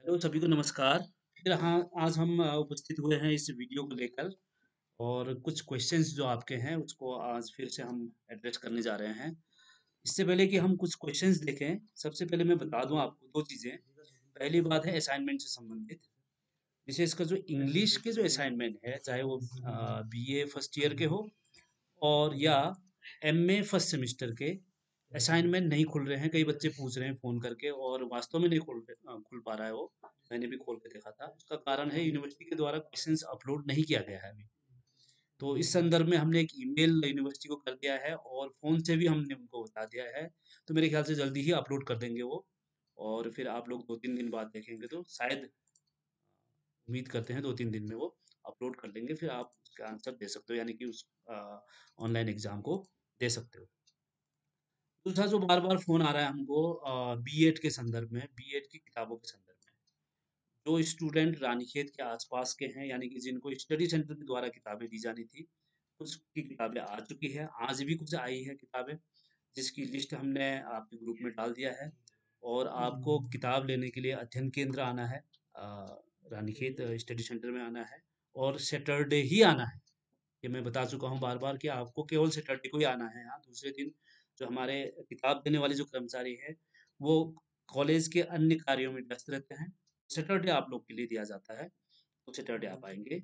Hello सभी को नमस्कार। फिर हाँ, आज हम उपस्थित हुए हैं इस वीडियो को लेकर और कुछ क्वेश्चंस जो आपके हैं उसको आज फिर से हम एड्रेस करने जा रहे हैं। इससे पहले कि हम कुछ क्वेश्चंस देखें, सबसे पहले मैं बता दूं आपको 2 चीज़ें। पहली बात है असाइनमेंट से संबंधित, विशेषकर जो इंग्लिश के जो असाइनमेंट है, चाहे वो बीए फर्स्ट ईयर के हो और या एमए फर्स्ट सेमेस्टर के असाइनमेंट नहीं खुल रहे हैं। कई बच्चे पूछ रहे हैं फ़ोन करके और वास्तव में नहीं खुल पा रहा है वो। मैंने भी खोल के देखा था। उसका कारण है यूनिवर्सिटी के द्वारा क्वेश्चंस अपलोड नहीं किया गया है अभी। तो इस संदर्भ में हमने एक ईमेल यूनिवर्सिटी को कर दिया है और फ़ोन से भी हमने उनको बता दिया है। तो मेरे ख़्याल से जल्दी ही अपलोड कर देंगे वो और फिर आप लोग 2-3 दिन बाद देखेंगे तो शायद उम्मीद करते हैं 2-3 दिन में वो अपलोड कर देंगे। फिर आप उसका आंसर दे सकते हो यानी कि उस ऑनलाइन एग्ज़ाम को दे सकते हो। दूसरा जो बार-बार फ़ोन आ रहा है हमको बीएड के संदर्भ में, बीएड की किताबों के संदर्भ में। जो स्टूडेंट रानीखेत के आस-पास के हैं यानी कि जिनको स्टडी सेंटर के द्वारा किताबें दी जानी थी, कुछ की किताबें आ चुकी हैं, आज भी कुछ आई हैं किताबें, जिसकी लिस्ट हमने आपके ग्रुप में डाल दिया है और आपको किताब लेने के लिए अध्ययन केंद्र आना है, रानीखेत स्टडी सेंटर में आना है और सैटरडे ही आना है। ये मैं बता चुका हूँ बार-बार कि आपको केवल सैटरडे को ही आना है यहाँ, दूसरे दिन जो हमारे किताब देने वाले जो कर्मचारी हैं, वो कॉलेज के अन्य कार्यों में व्यस्त रहते हैं। सैटरडे आप लोग के लिए दिया जाता है, तो सैटरडे आप आएँगे।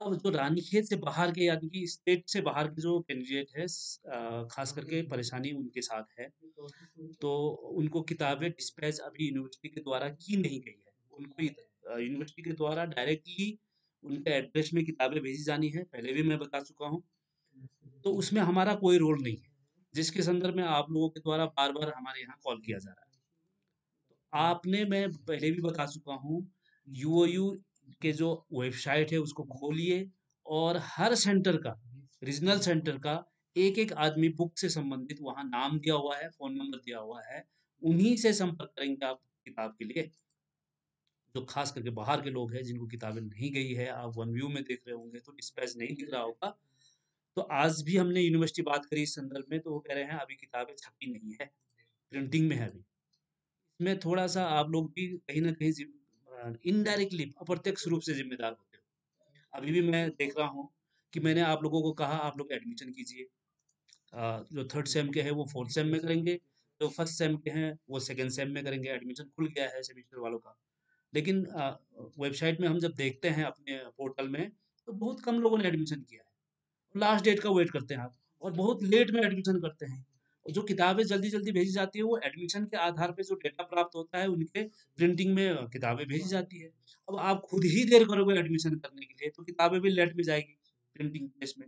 अब जो रानीखेत से बाहर के यानी कि स्टेट से बाहर के जो कैंडिडेट हैं ख़ास करके परेशानी उनके साथ है। तो उनको किताबें डिस्पैच अभी यूनिवर्सिटी के द्वारा की नहीं गई है। उनको यूनिवर्सिटी के द्वारा डायरेक्टली उनके एड्रेस में किताबें भेजी जानी है, पहले भी मैं बता चुका हूँ। तो उसमें हमारा कोई रोल नहीं है, जिसके संदर्भ में आप लोगों के द्वारा बार-बार हमारे यहाँ कॉल किया जा रहा है। आपने मैं पहले भी बता चुका हूँ, यूओयू के जो वेबसाइट है उसको खोलिए और हर सेंटर का, रीजनल सेंटर का एक-एक आदमी बुक से संबंधित वहाँ नाम दिया हुआ है, फ़ोन नंबर दिया हुआ है, उन्हीं से संपर्क करेंगे आप किताब के लिए। जो खास करके बाहर के लोग हैं जिनको किताबें नहीं गई है, आप वन व्यू में देख रहे होंगे तो डिस्पैच नहीं दिख रहा होगा। तो आज भी हमने यूनिवर्सिटी बात करी इस संदर्भ में तो वो कह रहे हैं अभी किताबें छपी नहीं है, प्रिंटिंग में है अभी। इसमें थोड़ा-सा आप लोग भी कहीं न कहीं इनडायरेक्टली अप्रत्यक्ष रूप से ज़िम्मेदार होते हो। अभी भी मैं देख रहा हूँ कि मैंने आप लोगों को कहा आप लोग एडमिशन कीजिए। जो थर्ड सेम के हैं वो फोर्थ सेम में करेंगे, जो फर्स्ट सेम के हैं वो सेकंड सेम में करेंगे, एडमिशन खुल गया है सेमेस्टर वालों का। लेकिन वेबसाइट में हम जब देखते हैं अपने पोर्टल में, तो बहुत कम लोगों ने एडमिशन किया है। लास्ट डेट का वेट करते हैं आप और बहुत लेट में एडमिशन करते हैं। और जो किताबें जल्दी-जल्दी भेजी जाती है, वो एडमिशन के आधार पे जो डेटा प्राप्त होता है, उनके प्रिंटिंग में किताबें भेजी जाती है। अब आप खुद ही देर करोगे एडमिशन करने के लिए, तो किताबें भी लेट में जाएगी प्रिंटिंग प्रेस में।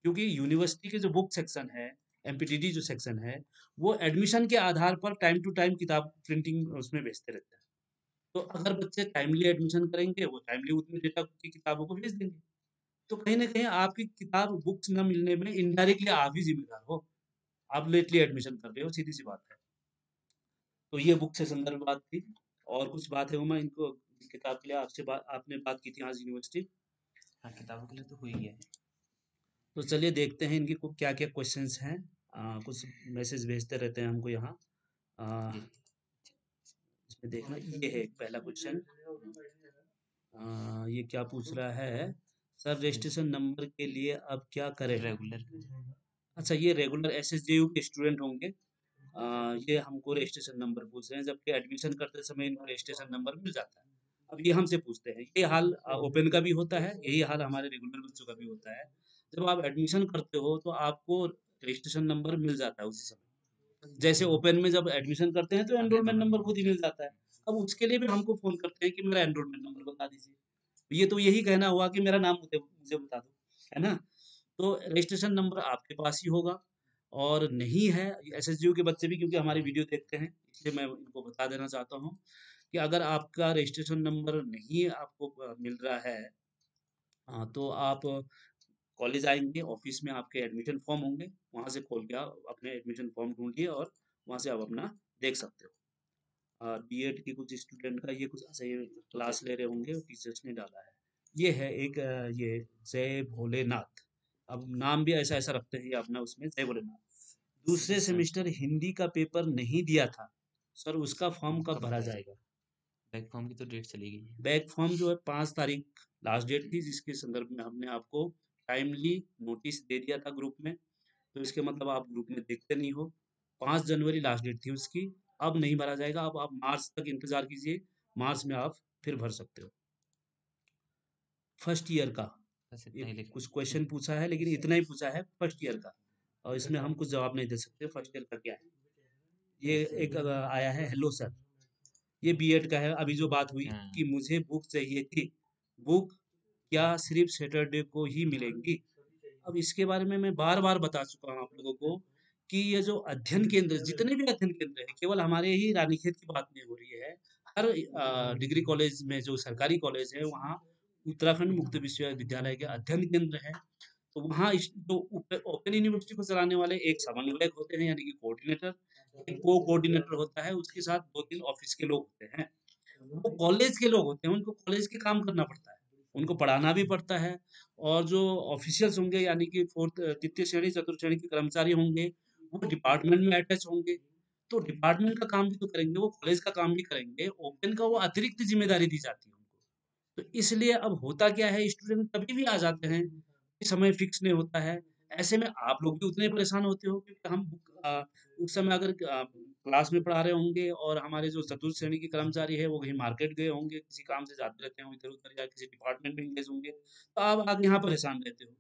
क्योंकि यूनिवर्सिटी के जो बुक सेक्शन है, एमपीटीडी जो सेक्शन है, वो एडमिशन के आधार पर टाइम टू टाइम किताब प्रिंटिंग उसमें भेजते रहते हैं। तो अगर बच्चे टाइमली एडमिशन करेंगे, वो टाइमली उतनी डेटा की किताबों को भेज देंगे। तो कहीं न कहीं आपकी किताब बुक्स ना मिलने में इनडायरेक्टली आप ही ज़िम्मेदार हो। आप लेटली एडमिशन कर रहे हो, सीधी-सी बात है। तो ये बुक से संदर्भ बात थी और कुछ बात है उमा इनको किताब के लिए आपसे आपने बात की थी आज यूनिवर्सिटी। हाँ, किताबों के लिए तो हुई है। तो चलिए देखते हैं इनकी क्या-क्या क्वेश्चंस हैं। कुछ मैसेज भेजते रहते हैं हमको यहाँ। अ, जी। इसमें देखना ये है एक पहला क्वेश्चन। ये क्या पूछ रहा है? सर रजिस्ट्रेशन नंबर के लिए अब क्या करें? रेगुलर। अच्छा ये रेगुलर एसएसजेयू के स्टूडेंट होंगे। ये हमको रजिस्ट्रेशन नंबर पूछ रहे हैं जबकि एडमिशन करते समय इनको रजिस्ट्रेशन नंबर मिल जाता है। अब ये हमसे पूछते हैं। ये हाल ओपन का भी होता है, यही हाल हमारे रेगुलर बच्चों का भी होता है। जब आप एडमिशन करते हो तो आपको रजिस्ट्रेशन नंबर मिल जाता है उसी समय। जैसे ओपन में जब एडमिशन करते हैं तो हाँ, एनरोलमेंट एनरोलमेंट नंबर नंबर। खुद ही मिल जाता है। अब उसके लिए भी हमको फ़ोन करते हैं कि मेरा एनरोलमेंट नंबर बता दीजिए। ये तो यही कहना हुआ कि मेरा नाम मुझे मुझे बता दो, है ना? तो रजिस्ट्रेशन नंबर आपके पास ही होगा और नहीं है एसएसजीयू के बच्चे भी क्योंकि हमारी वीडियो देखते हैं, इसलिए मैं इनको बता देना चाहता हूँ कि अगर आपका रजिस्ट्रेशन नंबर नहीं आपको मिल रहा है तो आप कॉलेज आएँगे, ऑफ़िस में आपके एडमिशन फॉर्म होंगे, वहाँ से खोल के आप अपने एडमिशन फॉर्म ढूँढिए और वहाँ से आप अपना देख सकते हो। बीएड के कुछ स्टूडेंट का ये कुछ ऐसे ही क्लास ले रहे होंगे और टीचर्स ने डाला है। ये है एक ये जय भोलेनाथ। अब नाम भी ऐसा-ऐसा रखते हैं ये अपना उसमें जय भोलेनाथ। दूसरे यस सर। सेमेस्टर हिंदी का पेपर नहीं दिया था। सर उसका फॉर्म कब कब भरा भरेगा? जाएगा? बैक फॉर्म की तो डेट चली गई है। बैक फॉर्म जो है 5 तारीख लास्ट डेट थी, जिसके संदर्भ में हमने आपको टाइमली नोटिस दे दिया था ग्रुप में। तो इसके मतलब आप ग्रुप में देखते नहीं हो। 5 जनवरी लास्ट डेट थी उसकी। अब नहीं भरा जाएगा, अब आप मार्च तक इंतज़ार कीजिए। मार्च में आप फिर भर सकते हो। फर्स्ट ईयर का बस इतना एक ही लिखा कुछ है। क्वेश्चन पूछा है, लेकिन इतना ही पूछा है फर्स्ट ईयर का, और इसमें हम कुछ जवाब नहीं दे सकते फर्स्ट ईयर का क्या है। ये एक आया है, हेलो सर। ये बीएड का है। अभी जो बात हुई हाँ। कि मुझे बुक चाहिए थी, बुक क्या सिर्फ सैटरडे को ही मिलेंगी? अब इसके बारे में मैं बार-बार बता चुका हूँ आप लोगों को कि ये जो अध्ययन केंद्र, जितने भी अध्ययन केंद्र हैं, केवल हमारे ही रानीखेत की बात नहीं हो रही है। हर डिग्री कॉलेज में जो सरकारी कॉलेज है, वहाँ उत्तराखंड मुक्त विश्वविद्यालय के अध्ययन केंद्र हैं। तो वहाँ इस जो ओपन यूनिवर्सिटी को चलाने वाले एक समन्वयक होते हैं, यानी कि कोऑर्डिनेटर, एक को-कोऑर्डिनेटर होता है, उसके साथ 2-3 ऑफिस के लोग होते हैं। वो कॉलेज के लोग होते हैं, उनको कॉलेज के काम करना पड़ता है, उनको पढ़ाना भी पड़ता है। और जो ऑफिशियल्स होंगे, यानी कि तृतीय श्रेणी, चतुर्थ श्रेणी के कर्मचारी होंगे, वो डिपार्टमेंट में अटैच होंगे। तो डिपार्टमेंट का काम भी तो करेंगे, वो कॉलेज का काम भी करेंगे, ओपन का वो अतिरिक्त ज़िम्मेदारी दी जाती है उनको। तो इसलिए अब होता क्या है, स्टूडेंट कभी भी आ जाते हैं, कोई समय फिक्स नहीं होता है। ऐसे में आप लोग भी उतने ही परेशान होते हो, क्योंकि उस समय अगर क्लास में पढ़ा रहे होंगे और हमारे जो चतुर्थ श्रेणी के कर्मचारी हैं, वो कहीं मार्केट गए होंगे, किसी काम से जाते रहते हो इधर-उधर, या किसी डिपार्टमेंट में एंगेज होंगे, तो आप आके यहाँ परेशान रहते हो।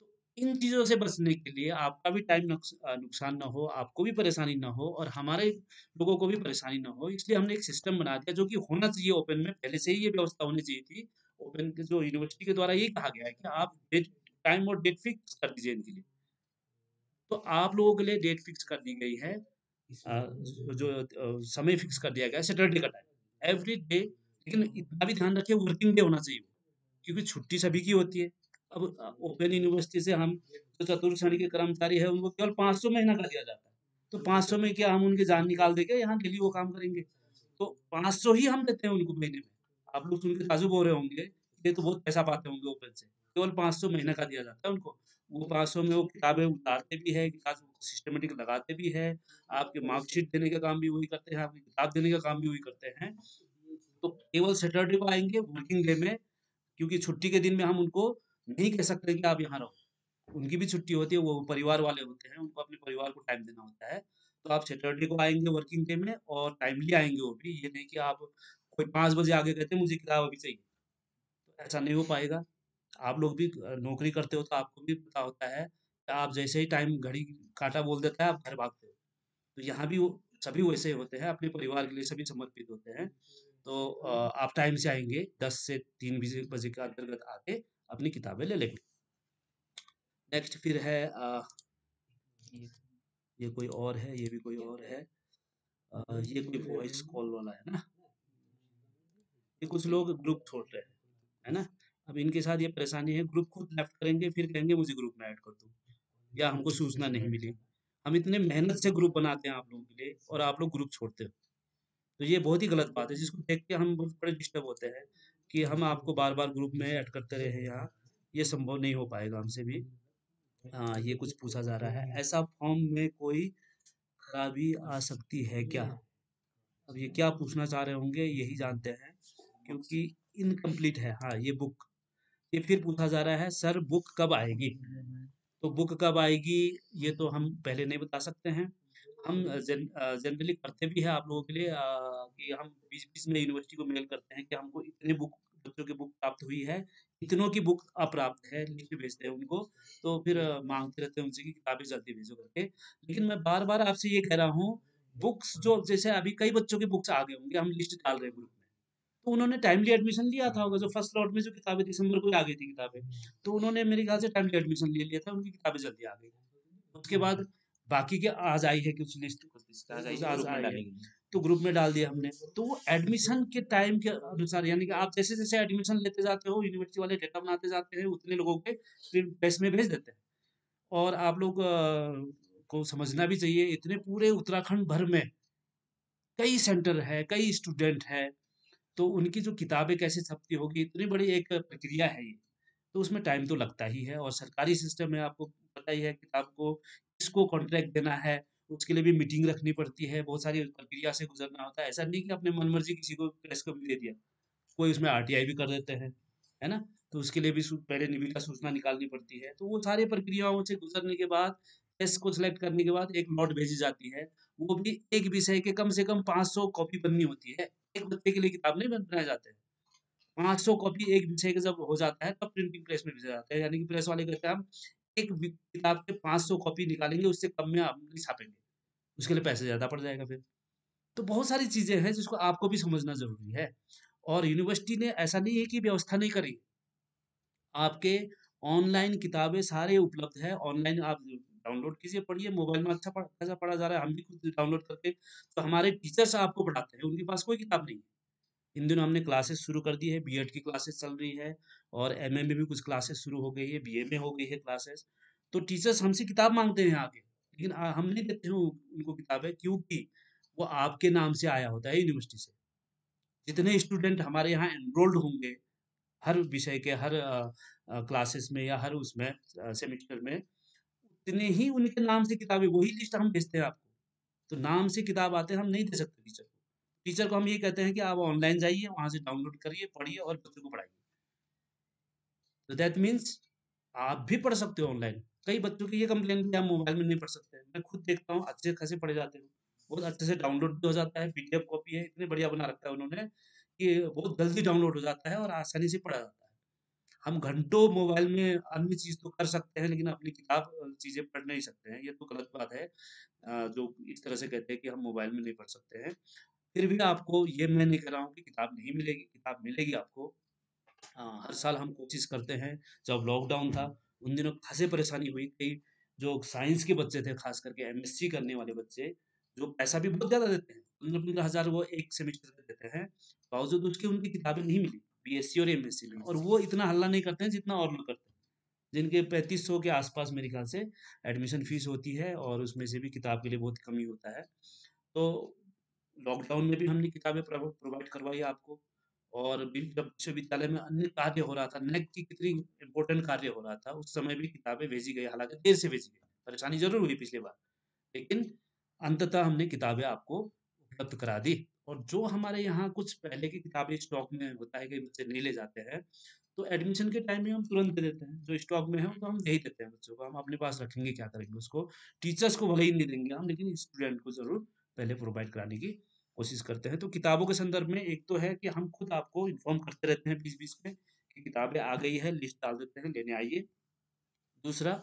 तो इन चीज़ों से बचने के लिए आपका भी टाइम नुकसान ना हो, आपको भी परेशानी ना हो और हमारे लोगों को भी परेशानी ना हो, इसलिए हमने एक सिस्टम बना दिया, जो कि होना चाहिए ओपन में, पहले से ही ये व्यवस्था होनी चाहिए थी। ओपन के जो यूनिवर्सिटी के द्वारा यही कहा गया है कि आप डेट टाइम और डेट फिक्स कर दीजिए इनके लिए। तो आप लोगों के लिए डेट फिक्स कर दी गई है। समय फिक्स कर दिया गया है सैटरडे का टाइम, एवरी डे। लेकिन इतना भी ध्यान रखिए, वर्किंग डे होना चाहिए वो, क्योंकि छुट्टी सभी की होती है। अब ओपन यूनिवर्सिटी से हम जो चतुर्थ श्रेणी के कर्मचारी हैं, उनको केवल 500 महीना का दिया जाता है। तो 500 में क्या हम उनकी जान निकाल देंगे? यहाँ डेली वो काम करेंगे। तो 500 ही हम देते हैं उनको महीने में। आप लोग सुन के ताज्जुब हो रहे होंगे, ये तो बहुत पैसा पाते होंगे ओपन से। केवल 500 महीने का दिया जाता है उनको। वो 500 में वो किताबें उतारते भी हैं, किताब सिस्टमैटिक लगाते भी हैं, आपके मार्कशीट देने का काम भी वही करते हैं, आपकी किताब देने का काम भी वही करते हैं। तो केवल सैटरडे को आएँगे वर्किंग डे में, क्योंकि छुट्टी के दिन में हम उनको नहीं कह सकते कि आप यहाँ रहो। उनकी भी छुट्टी होती है, वो परिवार वाले होते हैं, उनको अपने परिवार को टाइम देना होता है। तो आप सैटरडे को आएँगे वर्किंग डे में, और टाइमली आएँगे वो भी, ये नहीं कि आप कोई 5 बजे आके कहते हैं मुझे किताब अभी चाहिए, तो ऐसा नहीं हो पाएगा। आप लोग भी नौकरी करते हो, तो आपको भी पता होता है कि आप जैसे ही टाइम घड़ी काँटा बोल देता है, आप घर भागते हो। तो यहाँ भी वो सभी वैसे होते हैं, अपने परिवार के लिए सभी समर्पित होते हैं। तो आप टाइम से आएँगे, 10 से 3 बजे बजे के अंतर्गत आके अपनी किताबें ले लेंगे। नेक्स्ट फिर है ये ये कोई और है, ये भी कोई और है। ये कोई वॉइस कॉल वाला है ना? ये कुछ लोग ग्रुप छोड़ रहे हैं, है ना? अब इनके साथ ये परेशानी है, ग्रुप खुद लेफ्ट करेंगे, फिर कहेंगे मुझे ग्रुप में ऐड कर दो, या हमको सूचना नहीं मिली। हम इतने मेहनत से ग्रुप बनाते हैं आप लोगों के लिए, और आप लोग ग्रुप छोड़ते हो। तो ये बहुत ही गलत बात है, जिसको देख के हम बहुत बड़े डिस्टर्ब होते हैं कि हम आपको बार-बार ग्रुप में ऐड करते रहे यहाँ, ये संभव नहीं हो पाएगा हमसे भी। हाँ, ये कुछ पूछा जा रहा है, ऐसा फॉर्म में कोई खराबी आ सकती है क्या? अब ये क्या पूछना चाह रहे होंगे, यही जानते हैं, क्योंकि इनकम्प्लीट है। हाँ, ये बुक, ये फिर पूछा जा रहा है, सर बुक कब आएगी? तो बुक कब आएगी, ये तो हम पहले नहीं बता सकते हैं। हम जनरली करते भी हैं आप लोगों के लिए, कि हम बीच-बीच में यूनिवर्सिटी को मेल करते हैं कि हमको इतनी बुक, बच्चों की बुक प्राप्त हुई है, इतनों की बुक अप्राप्त है, लिख के भेजते हैं उनको। तो फिर माँगते रहते हैं उनसे कि किताबें जल्दी भेजो करके। लेकिन मैं बार-बार आपसे ये कह रहा हूँ, बुक्स जो जैसे अभी कई बच्चों की बुक्स आ गए होंगे, हम लिस्ट डाल रहे हैं ग्रुप में। तो उन्होंने टाइमली एडमिशन लिया था होगा, जो फर्स्ट लॉट में जो किताबें दिसंबर को ही आ गई थी किताबें, तो उन्होंने मेरे ख्याल से टाइमली एडमिशन ले लिया था, उनकी किताबें जल्दी आ गई। उसके बाद बाकी के आज आई है कुछ लिस्ट, कुछ लिस्ट आ गई कुछ है, आज ग्रुप में आई है, डाली गई है। तो ग्रुप में डाल दिया हमने। तो वो एडमिशन के टाइम के अनुसार, यानी कि आप जैसे-जैसे एडमिशन लेते जाते हो, यूनिवर्सिटी वाले डेटा बनाते जाते हैं, उतने लोगों के फिर बैच में भेज देते हैं। और आप लोग को समझना भी चाहिए, इतने पूरे उत्तराखंड भर में कई सेंटर है, कई स्टूडेंट हैं, तो उनकी जो किताबें कैसे छपती होगी, इतनी बड़ी एक प्रक्रिया है ये। तो उसमें टाइम तो लगता ही है, और सरकारी सिस्टम है, आपको पता ही है, किताब को किसको कॉन्ट्रैक्ट देना है, तो उसके लिए भी मीटिंग रखनी पड़ती है, बहुत सारी प्रक्रिया से गुज़रना होता है। ऐसा नहीं कि अपने मन-मर्ज़ी किसी को प्रेस को भी दे दिया। कोई उसमें आरटीआई भी कर देते हैं, है ना? तो उसके लिए भी पहले निविदा सूचना निकालनी पड़ती है। तो वो सारी प्रक्रियाओं से गुज़रने के बाद, प्रेस को सेलेक्ट करने के बाद एक नोट भेजी जाती है। वो भी एक विषय के कम से कम 500 कॉपी बननी होती है। एक बच्चे के लिए किताब नहीं बनाए जाते हैं। 500 कॉपी एक विषय के जब हो जाता है, तब प्रिंटिंग प्रेस में भेजा जाता है। यानी कि प्रेस वाले कहते हैं हम एक किताब के 500 कॉपी निकालेंगे, उससे कम में हम नहीं छापेंगे। उसके लिए पैसे ज़्यादा पड़ जाएगा फिर। तो बहुत सारी चीज़ें हैं जिसको आपको भी समझना ज़रूरी है। और यूनिवर्सिटी ने ऐसा नहीं है कि व्यवस्था नहीं करी। आपके ऑनलाइन किताबें सारे उपलब्ध है। ऑनलाइन आप डाउनलोड कीजिए, पढ़िए। मोबाइल में अच्छा पढ़ा जा रहा है। हम भी खुद डाउनलोड करके, तो हमारे टीचर्स आपको पढ़ाते हैं, उनके पास कोई किताब नहीं है। इन दिनों हमने क्लासेस शुरू कर दी है, बीएड की क्लासेस चल रही है और एमए में भी कुछ क्लासेस शुरू हो गई है, बीए में हो गई है क्लासेस। तो टीचर्स हमसे किताब माँगते हैं आके, लेकिन हम नहीं देते हैं उनको किताबें, क्योंकि वो आपके नाम से आया होता है यूनिवर्सिटी से। जितने स्टूडेंट हमारे यहाँ एनरोल्ड होंगे, हर विषय के हर क्लासेस में या हर उसमें सेमेस्टर में, उतने ही उनके नाम से किताबें, वही लिस्ट हम भेजते हैं आपको। तो नाम से किताब आते हैं, हम नहीं दे सकते टीचर को। टीचर को हम ये कहते हैं कि आप ऑनलाइन जाइए, वहाँ से डाउनलोड करिए, पढ़िए और बच्चों को पढ़ाइए। तो दैट मीन्स आप भी पढ़ सकते हो ऑनलाइन। कई बच्चों की ये कंप्लेन भी, हम मोबाइल में नहीं पढ़ सकते। मैं खुद देखता हूँ, अच्छे खासे पढ़े जाते हैं। बहुत अच्छे से डाउनलोड भी हो जाता है, पीडीएफ कॉपी है, इतने बढ़िया बना रखा है उन्होंने कि बहुत जल्दी डाउनलोड हो जाता है और आसानी से पढ़ा जाता है। हम घंटों मोबाइल में अन्य चीज़ तो कर सकते हैं, लेकिन अपनी किताब चीज़ें पढ़ नहीं सकते हैं। ये तो गलत बात है। जो इस तरह से कहते हैं कि हम मोबाइल में नहीं पढ़ सकते हैं। फिर भी आपको ये मैं नहीं कह रहा हूँ कि किताब नहीं मिलेगी, किताब मिलेगी आपको। हर साल हम कोशिश करते हैं। जब लॉकडाउन था, उन दिनों खासी परेशानी हुई। कई जो साइंस के बच्चे थे, खास करके एमएससी करने वाले बच्चे, जो पैसा भी बहुत ज़्यादा देते हैं, 15-15 हज़ार वो 1 सेमेस्टर का देते हैं, बावजूद उसके उनकी किताबें नहीं मिली, बीएससी और एमएससी में। और वो इतना हल्ला नहीं करते हैं जितना और लोग करते हैं, जिनके 3500 के आस-पास मेरे ख्याल से एडमिशन फीस होती है और उसमें से भी किताब के लिए बहुत कम ही होता है। तो लॉकडाउन में भी हमने किताबें प्रोवाइड करवाई आपको। और भी जब विश्वविद्यालय में अन्य कार्य हो रहा था, नेट की कितनी इम्पोर्टेंट कार्य हो रहा था, उस समय भी किताबें भेजी गई, हालाँकि देर से भेजी गई। परेशानी ज़रूर हुई पिछली बार, लेकिन अंततः हमने किताबें आपको उपलब्ध करा दी। और जो हमारे यहाँ कुछ पहले की किताबें स्टॉक में होता है कि बच्चे नहीं ले जाते हैं, तो एडमिशन के टाइम में हम तुरंत दे देते हैं। जो स्टॉक में है, वो तो हम दे ही देते हैं बच्चों को। हम अपने पास रखेंगे, क्या करेंगे उसको? टीचर्स को भले ही नहीं देंगे हम, लेकिन स्टूडेंट को ज़रूर पहले प्रोवाइड कराने की कोशिश करते हैं। तो किताबों के संदर्भ में एक तो है कि हम खुद आपको इन्फॉर्म करते रहते हैं बीच-बीच में कि किताबें आ गई है, लिस्ट डाल देते हैं, लेने आइए। दूसरा,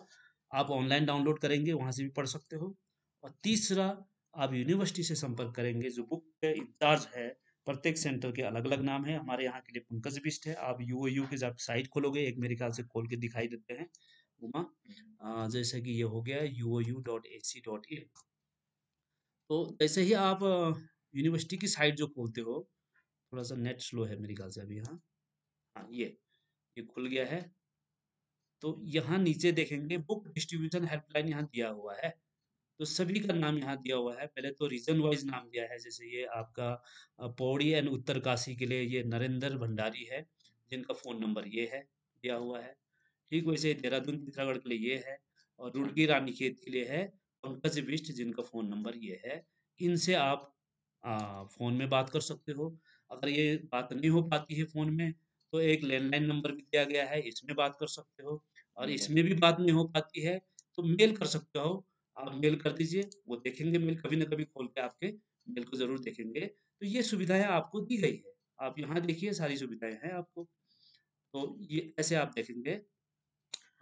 आप ऑनलाइन डाउनलोड करेंगे, वहाँ से भी पढ़ सकते हो। और तीसरा, आप यूनिवर्सिटी से संपर्क करेंगे, जो बुक के इंचार्ज है, प्रत्येक सेंटर के अलग-अलग नाम है। हमारे यहाँ के लिए पंकज बिष्ट है। आप यूओयू की जब साइट खोलोगे, एक मेरे ख्याल से खोल के दिखाई देते हैं, उमा। जैसे कि ये हो गया uou.ac.in। तो जैसे ही आप यूनिवर्सिटी की साइट जो खोलते हो, थोड़ा-सा नेट स्लो है मेरे ख्याल से अभी। हाँ, हाँ, ये खुल गया है। तो यहाँ नीचे देखेंगे, बुक डिस्ट्रीब्यूशन हेल्पलाइन यहाँ दिया हुआ है। तो सभी का नाम यहाँ दिया हुआ है। पहले तो रीजन वाइज़ नाम दिया है, जैसे ये आपका पौड़ी एंड उत्तरकाशी के लिए ये नरेंद्र भंडारी है, जिनका फ़ोन नंबर ये है, दिया हुआ है। ठीक वैसे देहरादून पिथौरागढ़ के लिए ये है, और रुड़की रानीखेत के लिए है पंकज बिष्ट, जिनका फ़ोन नंबर ये है। इनसे आप फ़ोन में बात कर सकते हो। अगर ये बात नहीं हो पाती है फ़ोन में, तो एक लैंडलाइन नंबर भी दिया गया है, इसमें बात कर सकते हो। और इसमें भी बात नहीं हो पाती है, तो मेल कर सकते हो। आप मेल कर दीजिए, वो देखेंगे मेल, कभी न कभी खोल के आपके मेल को ज़रूर देखेंगे। तो ये सुविधाएँ आपको दी गई है। आप यहाँ देखिए, सारी सुविधाएँ हैं आपको। तो ये ऐसे आप देखेंगे।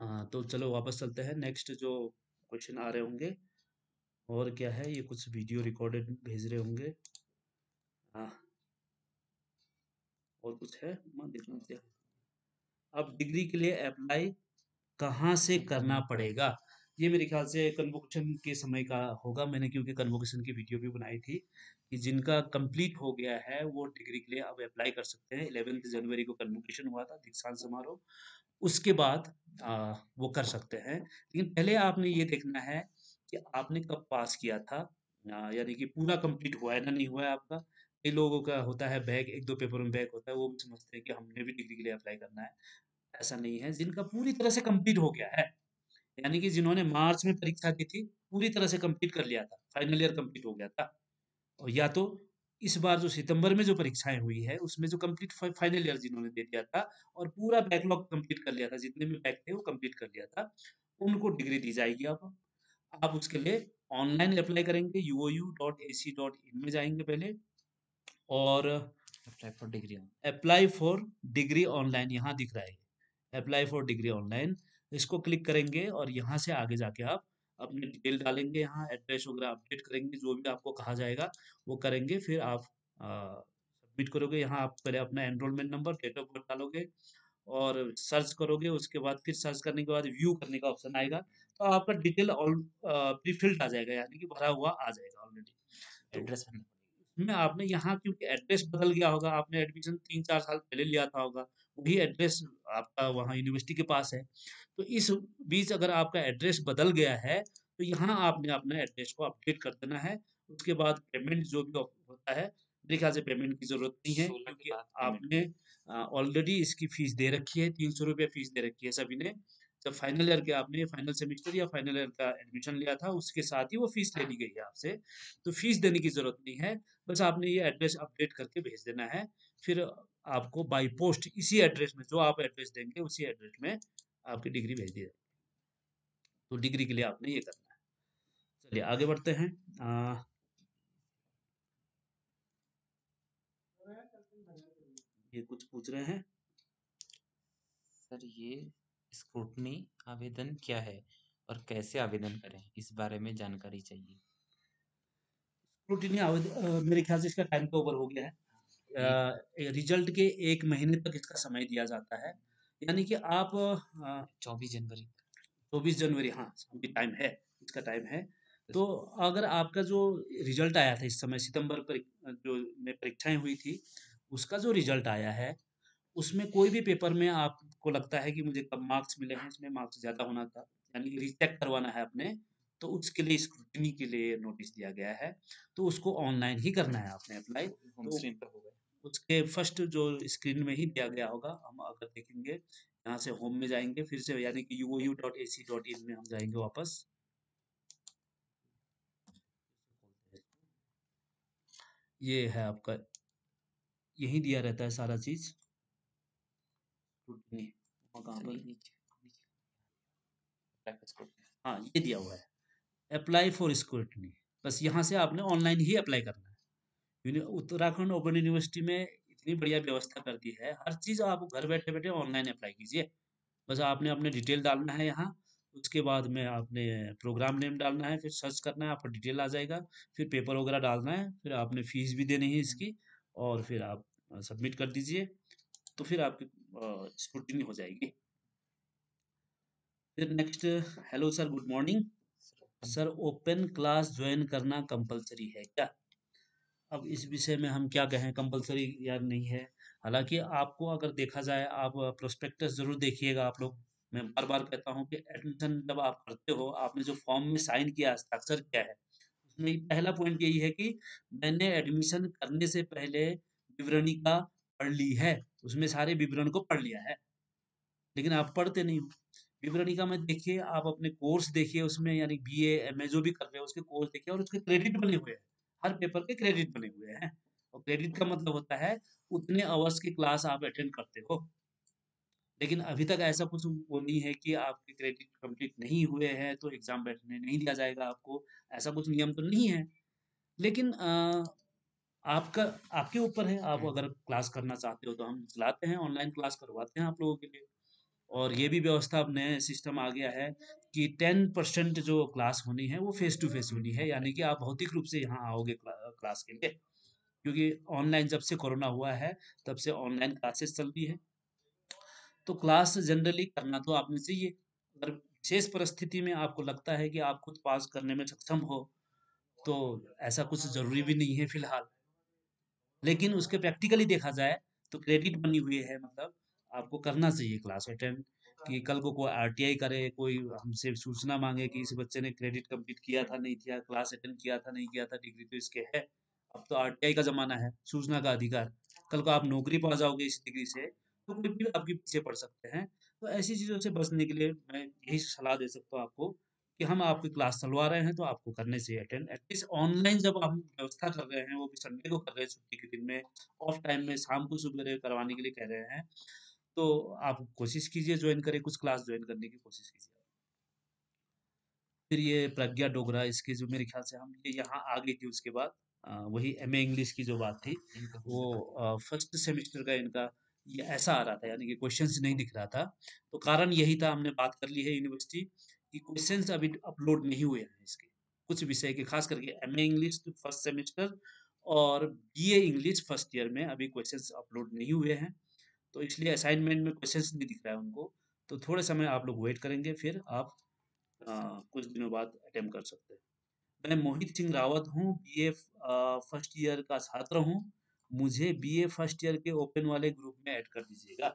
हाँ, तो चलो वापस चलते हैं, नेक्स्ट जो क्वेश्चन आ रहे होंगे। और क्या है, ये कुछ वीडियो रिकॉर्डेड भेज रहे होंगे। हाँ, और कुछ है? देखना क्या है। अब डिग्री के लिए अप्लाई कहाँ से करना पड़ेगा? ये मेरे ख़्याल से कन्वोकेशन के समय का होगा। मैंने क्योंकि कन्वोकेशन की वीडियो भी बनाई थी कि जिनका कंप्लीट हो गया है, वो डिग्री के लिए अब अप्लाई कर सकते हैं। 11th जनवरी को कन्वोकेशन हुआ था, दीक्षांत समारोह। उसके बाद वो कर सकते हैं। लेकिन पहले आपने ये देखना है कि आपने कब पास किया था, यानी कि पूरा कंप्लीट हुआ है ना, नहीं हुआ है आपका। कई लोगों का होता है बैक, 1-2 पेपर में बैक होता है, वो भी समझते हैं कि हमने भी डिग्री के लिए अप्लाई करना है। ऐसा नहीं है, जिनका पूरी तरह से कंप्लीट हो गया है, यानी कि जिन्होंने मार्च में परीक्षा दी थी, पूरी तरह से कंप्लीट कर लिया था, फाइनल ईयर कंप्लीट हो गया था। और या तो इस बार जो सितंबर में जो परीक्षाएँ हुई है, उसमें जो कंप्लीट फाइनल ईयर जिन्होंने दे दिया था और पूरा बैकलॉग कंप्लीट कर लिया था, जितने भी बैक थे वो कंप्लीट कर लिया था, उनको डिग्री दी जाएगी अब। आप उसके लिए ऑनलाइन अप्लाई करेंगे, uou.ac.in में जाएँगे पहले और apply for degree on. Apply for degree online यहाँ दिख रहा है, अप्लाई फॉर डिग्री ऑनलाइन, इसको क्लिक करेंगे और यहाँ से आगे जाके आप अपनी डिटेल डालेंगे, यहाँ एड्रेस वगैरह अपडेट करेंगे, जो भी आपको कहा जाएगा वो करेंगे, फिर आप सबमिट करोगे। यहाँ आप पहले अपना enrolment number, date of birth डालोगे और सर्च करोगे, उसके बाद फिर सर्च करने के बाद व्यू करने का ऑप्शन आएगा, तो आपका डिटेल ऑल प्री फिल्ड आ जाएगा, यानी कि भरा हुआ आ जाएगा ऑलरेडी। तो एड्रेस भरना में आपने यहाँ क्योंकि एड्रेस बदल गया होगा, आपने एडमिशन 3-4 साल पहले लिया था होगा, वही एड्रेस आपका वहाँ यूनिवर्सिटी के पास है। तो इस बीच अगर आपका एड्रेस बदल गया है, तो यहाँ आपने अपना एड्रेस को अपडेट कर देना है। उसके बाद पेमेंट जो भी होता है, मेरे ख्याल से पेमेंट की ज़रूरत नहीं है 16 के क्योंकि बाद पेमेंट। आपने ऑलरेडी इसकी फ़ीस दे रखी है, ₹300 फ़ीस दे रखी है सभी ने। जब फाइनल ईयर के आपने फाइनल सेमेस्टर या फाइनल ईयर का एडमिशन लिया था, उसके साथ ही वो फ़ीस ले ली गई है आपसे, तो फ़ीस देने की ज़रूरत नहीं है। बस आपने ये एड्रेस अपडेट करके भेज देना है, फिर आपको बाय पोस्ट इसी एड्रेस में जो आप एड्रेस देंगे उसी एड्रेस में आपकी डिग्री भेज दी जाएगी। तो डिग्री के लिए आपने ये करना है। चलिए आगे बढ़ते हैं। ये कुछ पूछ रहे हैं। सर ये स्क्रूटनी आवेदन क्या है और कैसे आवेदन करें? इस बारे में जानकारी चाहिए। स्क्रूटिनी मेरे ख्याल से इसका टाइम तो ओवर हो गया एक है। रिजल्ट के 1 महीने तक इसका समय दिया जाता है। यानी कि आप 24 जनवरी 24 जनवरी, हाँ, अभी टाइम है, इसका टाइम है। बस। तो अगर आपका जो रिज़ल्ट आया था इस समय सितंबर जो में परीक्षाएँ हुई थी, उसका जो रिज़ल्ट आया है, उसमें कोई भी पेपर में आपको लगता है कि मुझे कम मार्क्स मिले हैं, इसमें मार्क्स ज़्यादा होना था, यानी कि रीचेक करवाना है अपने, तो उसके लिए स्क्रूटनी के लिए नोटिस दिया गया है। तो उसको ऑनलाइन ही करना है आपने अप्लाई। होम तो स्क्रीन पर होगा। उसके फर्स्ट जो स्क्रीन में ही दिया गया होगा, हम अगर देखेंगे, यहाँ से होम में जाएँगे फिर से, यानी कि uou.ac.in में हम जाएँगे वापस। ये है आपका, यहीं दिया रहता है सारा चीज़। स्क्रूटनी वहाँ कहाँ सर पर ये है? नीचे नीचे अप्लाई फॉर स्क्रूटनी। हाँ, ये दिया हुआ है, अप्लाई फॉर स्क्रूटनी। बस यहाँ से आपने ऑनलाइन ही अप्लाई करना है। उत्तराखंड ओपन यूनिवर्सिटी में इतनी बढ़िया व्यवस्था कर दी है, हर चीज़ आप घर बैठे-बैठे ऑनलाइन अप्लाई कीजिए। बस आपने अपने डिटेल डालना है यहाँ, उसके बाद में आपने प्रोग्राम नेम डालना है, फिर सर्च करना है, आपका डिटेल आ जाएगा, फिर पेपर वगैरह डालना है, फिर आपने फ़ीस भी देनी है इसकी और फिर आप सबमिट कर दीजिए, तो फिर आपकी स्क्रूटनी हो जाएगी। फिर next, hello sir, good morning. Sir open sir open class join करना कंपल्सरी है क्या? अब इस विषय में हम क्या कहें, कंपल्सरी या नहीं है। हालाँकि आपको अगर देखा जाए, आप प्रोस्पेक्टस ज़रूर देखिएगा आप लोग। मैं बार-बार कहता हूँ कि एडमिशन जब आप करते हो, आपने जो फॉर्म में साइन किया, हस्ताक्षर किया है, उसमें पहला पॉइंट यही है कि मैंने एडमिशन करने से पहले विवरणिका पढ़ ली है, उसमें सारे विवरण को पढ़ लिया है। लेकिन आप पढ़ते नहीं हो। विवरणिका में देखिए, आप अपने कोर्स देखिए उसमें, यानी बीए, एमए जो भी कर रहे हो उसके कोर्स देखिए और उसके क्रेडिट बने हुए हैं। हर पेपर के क्रेडिट बने हुए हैं और क्रेडिट का मतलब होता है उतने आवर्स की क्लास आप अटेंड करते हो। लेकिन अभी तक ऐसा कुछ वो नहीं है कि आपके क्रेडिट कंप्लीट नहीं हुए हैं तो एग्ज़ाम बैठने नहीं दिया जाएगा आपको, ऐसा कुछ नियम तो नहीं है। लेकिन आपका आपके ऊपर है, आप अगर क्लास करना चाहते हो तो हम चलाते हैं, ऑनलाइन क्लास करवाते हैं आप लोगों के लिए। और ये भी व्यवस्था अब नया सिस्टम आ गया है कि 10% जो क्लास होनी है वो फेस टू फेस होनी है, यानी कि आप भौतिक रूप से यहाँ आओगे क्लास के लिए, क्योंकि ऑनलाइन जब से कोरोना हुआ है तब से ऑनलाइन क्लासेस चल रही है। तो क्लास जनरली करना तो आपने चाहिए। अगर विशेष परिस्थिति में आपको लगता है कि आप खुद पास करने में सक्षम हो, तो ऐसा कुछ ज़रूरी भी नहीं है फिलहाल। लेकिन उसके प्रैक्टिकली देखा जाए तो क्रेडिट बनी हुई है, मतलब आपको करना चाहिए क्लास अटेंड, कि कल को कोई आरटीआई करे, कोई हमसे सूचना मांगे कि इस बच्चे ने क्रेडिट कंप्लीट किया था नहीं किया, क्लास अटेंड किया था नहीं किया था, डिग्री तो इसके है। अब तो आरटीआई का ज़माना है, सूचना का अधिकार। कल को आप नौकरी पा जाओगे इस डिग्री से, तो कोई भी आपके पीछे पड़ सकते हैं। तो ऐसी चीज़ों से बचने के लिए मैं यही सलाह दे सकता हूँ आपको कि हम आपकी क्लास चलवा रहे हैं तो आपको करने चाहिए अटेंड। एटलीस्ट ऑनलाइन जब हम व्यवस्था कर रहे हैं, वो भी संडे को कर रहे हैं छुट्टी के दिन में, ऑफ टाइम में शाम को सुबेरे करवाने के लिए कह रहे हैं, तो आप कोशिश कीजिए जॉइन करें, कुछ क्लास जॉइन करने की कोशिश कीजिए। फिर ये प्रज्ञा डोगरा, इसके जो मेरे ख्याल से हम ये यहाँ आ गई थी उसके बाद, वही एमए इंग्लिश की जो बात थी, इनका वो होगा। फर्स्ट सेमेस्टर का इनका ये ऐसा आ रहा था, यानी कि क्वेश्चंस नहीं दिख रहा था। तो कारण यही था, हमने बात कर ली है यूनिवर्सिटी कि क्वेश्चंस अभी अपलोड नहीं हुए हैं इसके, कुछ विषय के, खास करके एमए इंग्लिश फर्स्ट सेमेस्टर और बीए इंग्लिश फर्स्ट ईयर में अभी क्वेश्चंस अपलोड नहीं हुए हैं। तो इसलिए असाइनमेंट में क्वेश्चंस नहीं दिख रहा है उनको। तो थोड़े समय आप लोग वेट करेंगे, फिर आप कुछ दिनों बाद अटेम्प्ट कर सकते हैं। मैं मोहित सिंह रावत हूँ, बीए फर्स्ट ईयर का छात्र हूँ। मुझे बीए फर्स्ट ईयर के ओपन वाले ग्रुप में ऐड कर दीजिएगा।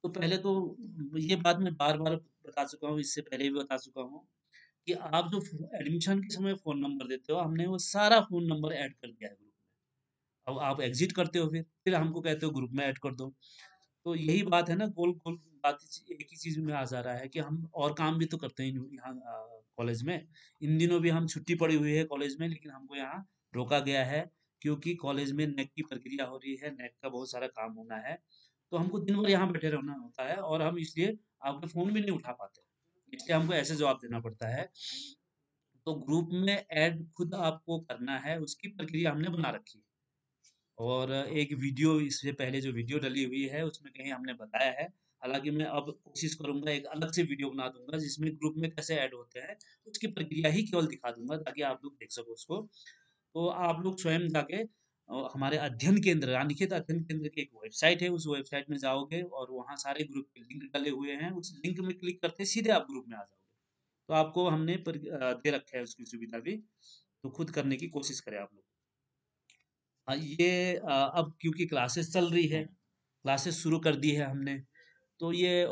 तो पहले तो ये बात मैं बार-बार बता चुका हूँ, इससे पहले भी बता चुका हूँ कि आप जो एडमिशन के समय फ़ोन नंबर देते हो, हमने वो सारा फ़ोन नंबर ऐड कर दिया है ग्रुप में। अब आप एग्ज़िट करते हो, फिर हमको कहते हो ग्रुप में ऐड कर दो। तो यही बात है ना, गोल-गोल बात एक ही चीज़ में आ जा रहा है कि हम और काम भी तो करते हैं यहाँ कॉलेज में। इन दिनों भी हम छुट्टी पड़ी हुई है कॉलेज में, लेकिन हमको यहाँ रोका गया है क्योंकि कॉलेज में नेट की प्रक्रिया हो रही है, नेट का बहुत सारा काम होना है। तो हमको दिन भर यहाँ बैठे रहना होता है और हम इसलिए आपका फ़ोन भी नहीं उठा पाते। इसलिए हमको ऐसे जवाब देना पड़ता है। तो ग्रुप में ऐड खुद आपको करना है, उसकी प्रक्रिया हमने बना रखी है। और एक वीडियो, इससे पहले जो वीडियो डली हुई है उसमें कहीं हमने बताया है। हालाँकि मैं अब कोशिश करूँगा एक अलग से वीडियो बना दूँगा जिसमें ग्रुप में कैसे ऐड होते हैं, उसकी प्रक्रिया ही केवल दिखा दूँगा ताकि आप लोग देख सको उसको। तो आप लोग स्वयं जाके हमारे अध्ययन केंद्र, रानीखेत अध्ययन केंद्र की एक वेबसाइट है, उस वेबसाइट में जाओगे और वहाँ सारे ग्रुप के लिंक डले हुए हैं, उस लिंक में क्लिक करते ही सीधे आप ग्रुप में आ जाओगे। तो आपको हमने दे रखा है उसकी सुविधा भी, तो खुद करने की कोशिश करें आप लोग। ये अब क्योंकि क्लासेस चल रही है, क्लासेस शुरू कर दी है हमने, तो ये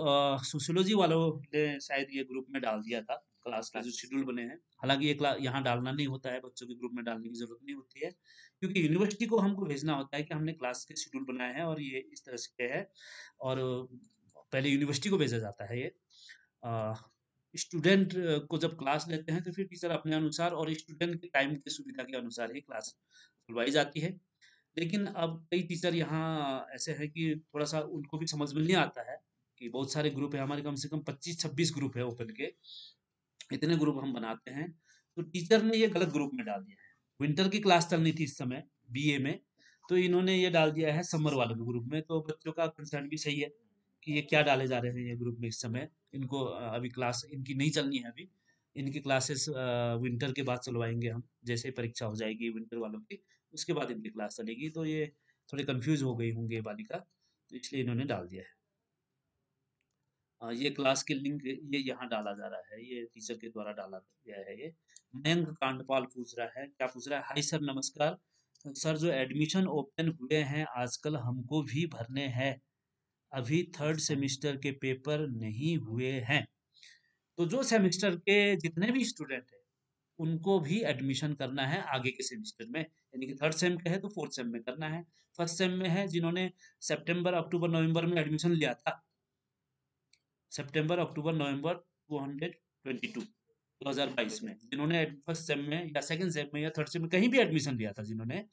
सोशियोलॉजी वालों ने शायद ये ग्रुप में डाल दिया था, क्लास के जो शेड्यूल बने हैं। हालाँकि ये यहाँ डालना नहीं होता है, बच्चों के ग्रुप में डालने की ज़रूरत नहीं होती है, क्योंकि यूनिवर्सिटी को हमको भेजना होता है कि हमने क्लास के शेड्यूल बनाए हैं और ये इस तरह से है। और पहले यूनिवर्सिटी को भेजा जाता है ये। अ, स्टूडेंट को जब क्लास लेते हैं तो फिर टीचर अपने अनुसार और स्टूडेंट के टाइम की सुविधा के अनुसार ही क्लास खुलवाई जाती है। लेकिन अब कई टीचर यहाँ ऐसे हैं कि थोड़ा-सा उनको भी समझ में नहीं आता है कि बहुत सारे ग्रुप है हमारे, कम से कम 25-26 ग्रुप है ओपन के, इतने ग्रुप हम बनाते हैं। तो टीचर ने ये गलत ग्रुप में डाल दिया है। विंटर की क्लास चलनी थी इस समय बीए में, तो इन्होंने ये डाल दिया है समर वाले ग्रुप में। तो बच्चों का कंसर्न भी सही है कि ये क्या डाले जा रहे हैं ये ग्रुप में इस समय। इनको अभी क्लास इनकी नहीं चलनी है अभी। इनकी क्लासेस विंटर के बाद चलवाएँगे हम, जैसे ही परीक्षा हो जाएगी विंटर वालों की, उसके बाद इनकी क्लास चलेगी। तो ये थोड़े कन्फ्यूज़ हो गई होंगी ये बालिका, तो इसलिए इन्होंने डाल दिया है। ये क्लास के लिंक ये यहाँ डाला जा रहा है, ये टीचर के द्वारा डाला गया है ये। मयंक कांडपाल पूछ रहा है, क्या पूछ रहा है? हाय सर, नमस्कार। सर, जो एडमिशन ओपन हुए हैं आजकल हमको भी भरने हैं। अभी थर्ड अच्छा। सेमेस्टर के पेपर नहीं हुए हैं। तो जो सेमेस्टर के जितने भी स्टूडेंट हैं, उनको भी एडमिशन करना है आगे के सेमेस्टर में। यानी कि थर्ड सेम के है तो फोर्थ सेम में करना है। फर्स्ट सेम में है जिन्होंने सितंबर, अक्टूबर, नवंबर में एडमिशन लिया था। सितंबर, अक्टूबर, नवंबर 2022 2022 में जिन्होंने फर्स्ट सेम में या सेकंड सेम में या थर्ड सेम में कहीं भी एडमिशन लिया था जिन्होंने,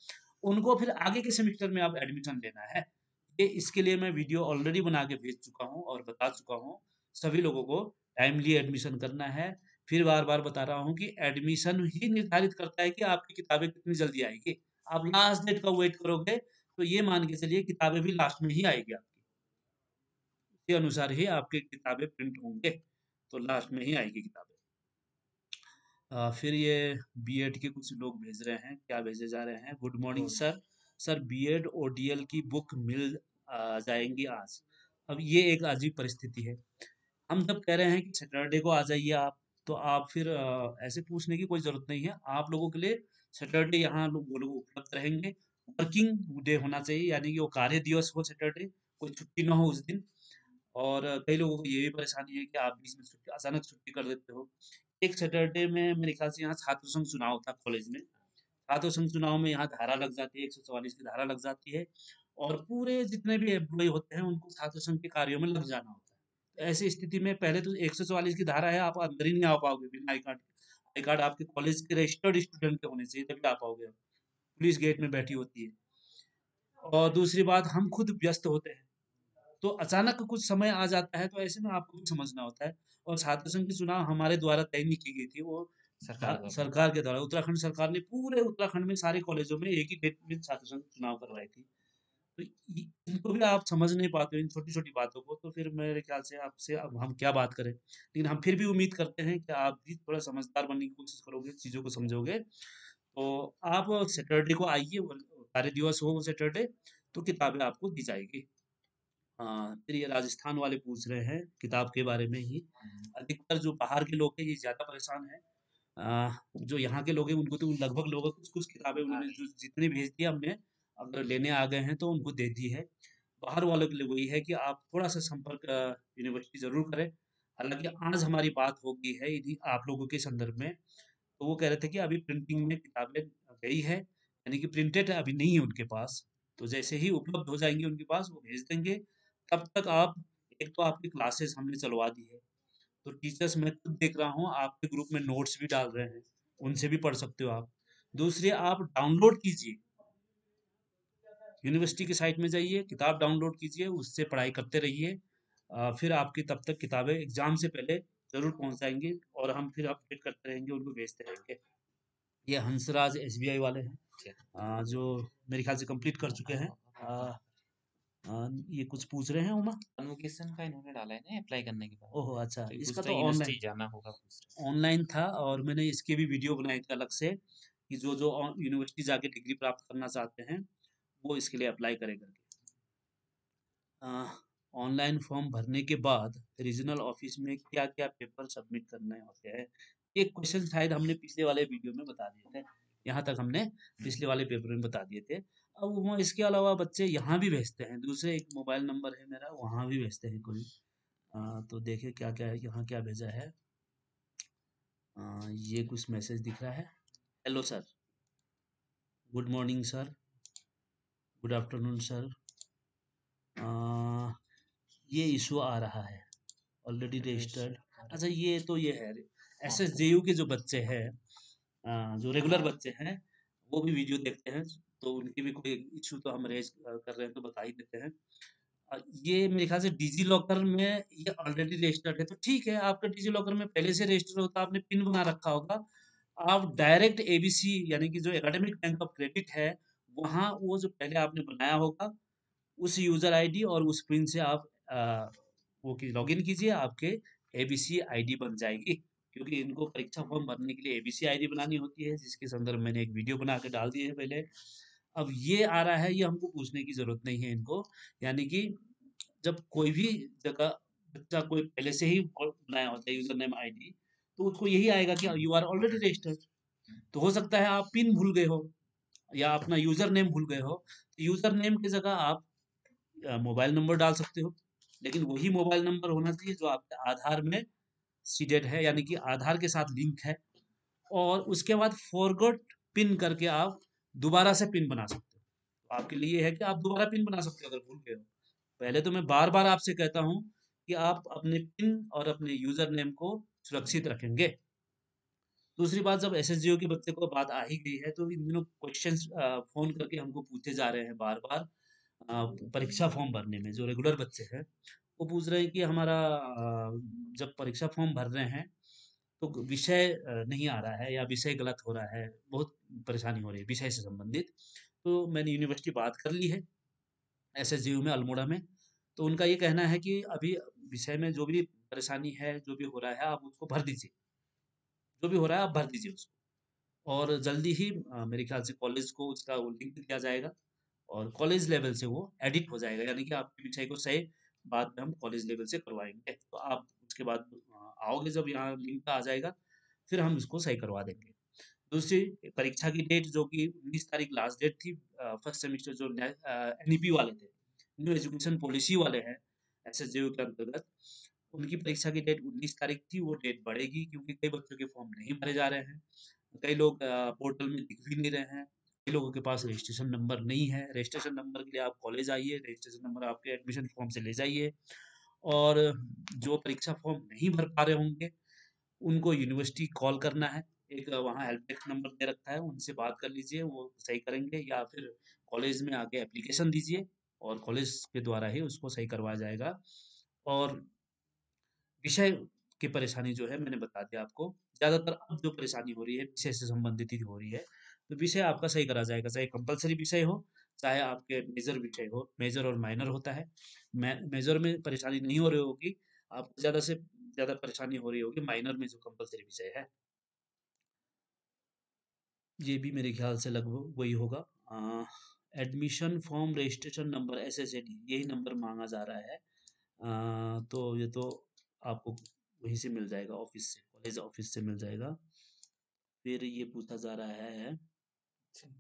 उनको फिर आगे के सेमेस्टर में अब एडमिशन लेना है। ये इसके लिए मैं वीडियो ऑलरेडी बना के भेज चुका हूँ और बता चुका हूँ सभी लोगों को, टाइमली एडमिशन करना है। फिर बार-बार बता रहा हूँ कि एडमिशन ही निर्धारित करता है कि आपकी किताबें कितनी जल्दी आएगी। आप लास्ट डेट का वेट करोगे, तो ये मान के चलिए किताबें भी लास्ट में ही आएगी आपकी। के अनुसार ही आपकी किताबें प्रिंट होंगे, तो लास्ट में ही आएगी किताबें। फिर ये बीएड के कुछ लोग भेज रहे हैं, क्या भेजे जा रहे हैं? Good morning sir, sir BEd ODL की बुक मिल जाएँगी आज। अब ये एक अजीब परिस्थिति है। हम जब कह रहे हैं कि सैटरडे को आ जाइए आप, तो आप फिर ऐसे पूछने की कोई ज़रूरत नहीं है। आप लोगों के लिए सैटरडे यहाँ लोग वो लोग उपलब्ध रहेंगे। वर्किंग डे होना चाहिए, यानी कि वो कार्य दिवस हो सैटरडे, कोई छुट्टी ना हो उस दिन। और कई लोगों को ये भी परेशानी है कि आप बीच में छुट्टी अचानक छुट्टी कर देते हो। एक सैटरडे में मेरे ख्याल से यहाँ छात्र संघ चुनाव था कॉलेज में। छात्र संघ चुनाव में यहाँ धारा लग जाती है, 144 की धारा लग जाती है और पूरे जितने भी एम्प्लॉयी होते हैं उनको छात्र संघ के कार्यों में लग जाना होता है। ऐसी स्थिति में पहले तो 144 की धारा है, आप अंदर ही नहीं आ पाओगे बिना आई कार्ड के। आई कार्ड आपके कॉलेज के रजिस्टर्ड स्टूडेंट के होने चाहिए तभी आ पाओगे आप। पुलिस गेट में बैठी होती है। और दूसरी बात, हम खुद व्यस्त होते हैं, तो अचानक कुछ समय आ जाता है, तो ऐसे में आपको भी समझना होता है। और छात्र संघ की चुनाव हमारे द्वारा तय नहीं की गई थी, वो सरकार द्वारा। सरकार के द्वारा, उत्तराखंड सरकार ने पूरे उत्तराखंड में सारे कॉलेजों में एक ही डेट में छात्र संघ चुनाव करवाई थी। तो इनको भी आप समझ नहीं पाते हो इन छोटी छोटी बातों को, तो फिर मेरे ख्याल से आपसे अब हम क्या बात करें। लेकिन हम फिर भी उम्मीद करते हैं कि आप भी थोड़ा समझदार बनने की कोशिश करोगे, चीज़ों को समझोगे। तो आप सैटरडे को आइए, कार्य दिवस हो वो सैटरडे, तो किताबें आपको दी जाएगी। हाँ, फिर ये राजस्थान वाले पूछ रहे हैं किताब के बारे में ही। हम्म, अधिकतर जो बाहर के लोग हैं ये ज़्यादा परेशान हैं। जो यहाँ के लोग हैं उनको तो लगभग लोग कुछ-कुछ किताबें उन्होंने जो जितनी भेज दी हमने, अगर लेने आ गए हैं तो उनको दे दी है। बाहर वालों के लिए वही है कि आप थोड़ा-सा संपर्क यूनिवर्सिटी ज़रूर करें। हालाँकि आज हमारी बात हो गई है इन्हीं आप लोगों के संदर्भ में, तो वो कह रहे थे कि अभी प्रिंटिंग में किताबें गई है, यानी कि प्रिंटेड अभी नहीं है उनके पास। तो जैसे ही उपलब्ध हो जाएँगी उनके पास वो भेज देंगे। तब तक आप, एक तो आपकी क्लासेस हमने चलवा दी है, तो टीचर्स मैं खुद देख रहा हूँ आपके ग्रुप में नोट्स भी डाल रहे हैं, उनसे भी पढ़ सकते हो आप। दूसरी, आप डाउनलोड कीजिए, यूनिवर्सिटी की साइट में जाइए, किताब डाउनलोड कीजिए, उससे पढ़ाई करते रहिए। फिर आपकी तब तक किताबें एग्ज़ाम से पहले ज़रूर पहुँच जाएँगी और हम फिर अपडेट करते रहेंगे, उनको भेजते रहेंगे। ये हंसराज एसबीआई वाले हैं, अच्छा। जो मेरे ख्याल से कंप्लीट कर चुके हैं। अ ये कुछ पूछ रहे हैं उमा? कन्वोकेशन का इन्होंने डाला है ना अप्लाई करने के बाद। ओहो! अच्छा, तो ये इसका पूछ तो रहे हैं ऑनलाइन यूनिवर्सिटी जाना होगा पूछ रहे हैं। ऑनलाइन था और मैंने इसके भी वीडियो बनाए थे अलग से, कि जो यूनिवर्सिटी जाके डिग्री प्राप्त करना चाहते हैं, वो इसके लिए अप्लाई करें करके। ऑनलाइन फॉर्म भरने के बाद रीजनल ऑफिस में क्या-क्या पेपर सबमिट करने होते हैं? ये क्वेश्चन शायद हमने पिछले वाले वीडियो में बता दिए थे। यहाँ तक हमने पिछले वाले पेपर में बता दिए थे। अब वो इसके अलावा बच्चे यहाँ भी भेजते हैं, दूसरे एक मोबाइल नंबर है मेरा, वहाँ भी भेजते हैं कोई। तो देखिए क्या-क्या है, यहाँ क्या भेजा है। ये कुछ मैसेज दिख रहा है। Hello sir, good morning sir, good afternoon sir. Uh, ये इशू आ रहा है, ऑलरेडी रजिस्टर्ड। अच्छा, ये है एसएसजेयू के जो बच्चे हैं, जो रेगुलर बच्चे हैं, वो भी वीडियो देखते हैं, तो उनकी भी कोई इशू तो हम रेज कर रहे हैं तो बता ही देते हैं। ये मेरे ख्याल से डिजी लॉकर में ये ऑलरेडी रजिस्टर्ड है, तो ठीक है, आपका डिजी लॉकर में पहले से रजिस्टर होता, आपने पिन बना रखा होगा। आप डायरेक्ट एबीसी यानी कि जो एकेडमिक बैंक ऑफ क्रेडिट है, वहाँ वो जो पहले आपने बनाया होगा, उस यूज़र आईडी और उस पिन से आप वो की लॉगिन कीजिए, आपके एबीसी आईडी बन जाएगी। क्योंकि इनको परीक्षा फॉर्म भरने के लिए एबीसी आईडी बनानी होती है, जिसके संदर्भ में मैंने एक वीडियो बना के डाल दी है पहले। अब ये आ रहा है, ये हमको पूछने की ज़रूरत नहीं है इनको, यानी कि जब कोई भी जगह बच्चा कोई पहले से ही बनाया होता है यूज़र नेम आईडी, तो उसको यही आएगा कि यू आर ऑलरेडी रजिस्टर्ड। तो हो सकता है आप पिन भूल गए हो या अपना यूज़र नेम भूल गए हो, तो यूज़र नेम की जगह आप मोबाइल नंबर डाल सकते हो, लेकिन वही मोबाइल नंबर होना चाहिए जो आपके आधार में सीडेड है, यानी कि आधार के साथ लिंक है। और उसके बाद फॉरगॉट पिन करके आप दोबारा से पिन बना सकते हो। तो आपके लिए ये है कि आप दोबारा पिन बना सकते हो अगर भूल गए हो। पहले तो मैं बार-बार आपसे कहता हूँ कि आप अपने पिन और अपने यूज़र नेम को सुरक्षित रखेंगे। दूसरी बात, जब एसएसजीओ के बच्चे को बात आ ही गई है, तो इन दिनों क्वेश्चंस फ़ोन करके हमको पूछे जा रहे हैं बार-बार, परीक्षा फॉर्म भरने में जो रेगुलर बच्चे हैं, वो पूछ रहे हैं कि हमारा जब परीक्षा फॉर्म भर रहे हैं, तो विषय नहीं आ रहा है या विषय गलत हो रहा है, बहुत परेशानी हो रही है विषय से संबंधित। तो मैंने यूनिवर्सिटी बात कर ली है, एसएसजीयू में अल्मोड़ा में, तो उनका ये कहना है कि अभी विषय में जो भी परेशानी है, जो भी हो रहा है, आप उसको भर दीजिए। जो भी हो रहा है, आप भर दीजिए उसको। और जल्दी ही मेरे ख्याल से कॉलेज को उसका वो लिंक किया जाएगा और कॉलेज लेवल से वो एडिट हो जाएगा, यानी कि आपके विषय को सही बाद में हम कॉलेज लेवल से करवाएँगे। तो आप उसके बाद आओगे जब यहाँ लिंक आ जाएगा, फिर हम इसको सही करवा देंगे। दूसरी, परीक्षा की डेट जो कि 19 तारीख लास्ट डेट थी, फर्स्ट सेमेस्टर जो एनईपी वाले थे, न्यू एजुकेशन पॉलिसी वाले हैं, एसएसजेयू के अंतर्गत, उनकी परीक्षा की डेट 19 तारीख थी, वो डेट बढ़ेगी क्योंकि कई बच्चों के फॉर्म नहीं भरे जा रहे हैं। कई लोग पोर्टल में दिख भी नहीं रहे हैं, कई लोगों के पास रजिस्ट्रेशन नंबर नहीं है। रजिस्ट्रेशन नंबर के लिए आप कॉलेज आइए, रजिस्ट्रेशन नंबर आपके एडमिशन फॉर्म से ले जाइए और जो परीक्षा फॉर्म नहीं भर पा रहे होंगे, उनको यूनिवर्सिटी कॉल करना है। एक वहाँ हेल्प डेस्क नंबर दे रखा है, उनसे बात कर लीजिए, वो सही करेंगे, या फिर कॉलेज में आके एप्लीकेशन दीजिए और कॉलेज के द्वारा ही उसको सही करवाया जाएगा। और विषय की परेशानी जो है मैंने बता दिया आपको। ज़्यादातर अब जो परेशानी हो रही है विषय से संबंधित ही हो रही है। तो विषय आपका सही करा जाएगा, चाहे कंपल्सरी विषय हो, चाहे आपके मेजर विषय हो। मेजर और माइनर होता है। मेजर में परेशानी नहीं हो रही होगी, आपको ज़्यादा से ज़्यादा परेशानी हो रही होगी माइनर में जो कंपल्सरी विषय है। ये भी मेरे ख्याल से लगभग वही होगा। Admission form registration number SSAD यही नंबर मांगा जा रहा है। तो ये तो आपको वहीं से मिल जाएगा, ऑफिस से, कॉलेज ऑफिस से मिल जाएगा। फिर ये पूछा जा रहा है,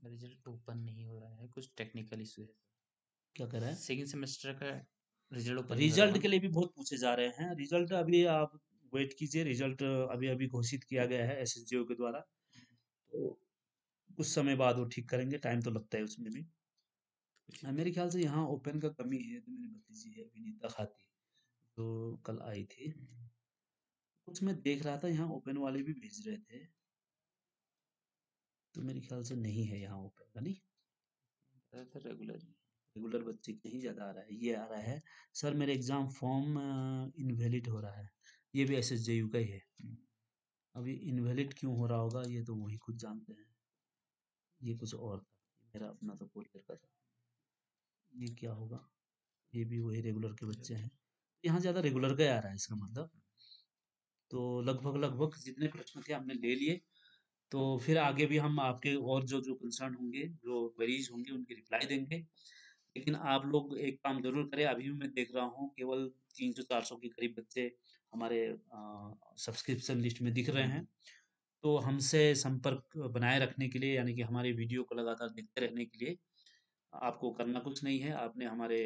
रिजल्ट ओपन नहीं हो रहा है, कुछ टेक्निकल इशू है। क्या कर रहा है? सेकंड सेमेस्टर का रिजल्ट ओपन नहीं हो रहा रिजल्ट ना। के लिए भी बहुत पूछे जा रहे हैं। रिजल्ट अभी आप वेट कीजिए, रिजल्ट अभी अभी घोषित किया गया है SSGO के द्वारा। तो कुछ समय बाद वो ठीक करेंगे, टाइम तो लगता है उसमें भी। कुछ मेरे ख्याल से यहाँ ओपन का कमी है। तो मेरी भतीजी है विनीता खाती, तो कल आई थी, कुछ मैं देख रहा था यहाँ ओपन वाले भी भेज रहे थे। तो मेरे ख्याल से नहीं है यहाँ ओपन का, नहीं। रेगुलर। रेगुलर बच्चे का ही ज़्यादा आ रहा है। ये आ रहा है, सर मेरे एग्ज़ाम फॉर्म इनवैलिड हो रहा है। ये भी SSJU का ही है। अभी इनवैलिड क्यों हो रहा होगा ये तो वही खुद जानते हैं। ये कुछ और था, मेरा अपना तो कोरियर का था। ये क्या होगा? ये भी वही रेगुलर के बच्चे हैं। यहाँ ज़्यादा रेगुलर का ही आ रहा है इसका मतलब। तो लगभग लगभग जितने प्रश्न थे हमने ले लिए। तो फिर आगे भी हम आपके और जो जो कंसर्न होंगे, जो क्वेरीज होंगी, उनकी रिप्लाई देंगे। लेकिन आप लोग एक काम ज़रूर करें, अभी भी मैं देख रहा हूँ केवल 300-400 के करीब बच्चे हमारे सब्सक्रिप्शन लिस्ट में दिख रहे हैं। तो हमसे संपर्क बनाए रखने के लिए, यानी कि हमारे वीडियो को लगातार देखते रहने के लिए आपको करना कुछ नहीं है। आपने हमारे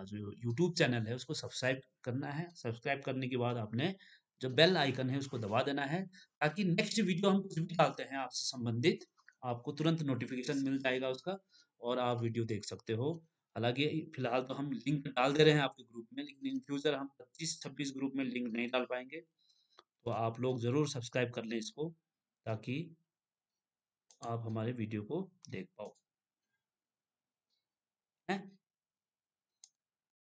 जो यूट्यूब चैनल है उसको सब्सक्राइब करना है। सब्सक्राइब करने के बाद आपने जो बेल आइकन है उसको दबा देना है, ताकि नेक्स्ट वीडियो हम कुछ भी डालते हैं आपसे संबंधित, आपको तुरंत नोटिफिकेशन मिल जाएगा उसका, और आप वीडियो देख सकते हो। हालांकि फिलहाल तो हम लिंक डाल दे रहे हैं आपके ग्रुप में, लेकिन इन फ्यूचर हम 25-26 ग्रुप में लिंक नहीं डाल पाएंगे। तो आप लोग ज़रूर सब्सक्राइब कर लें इसको, ताकि आप हमारे वीडियो को देख पाओ। हैं?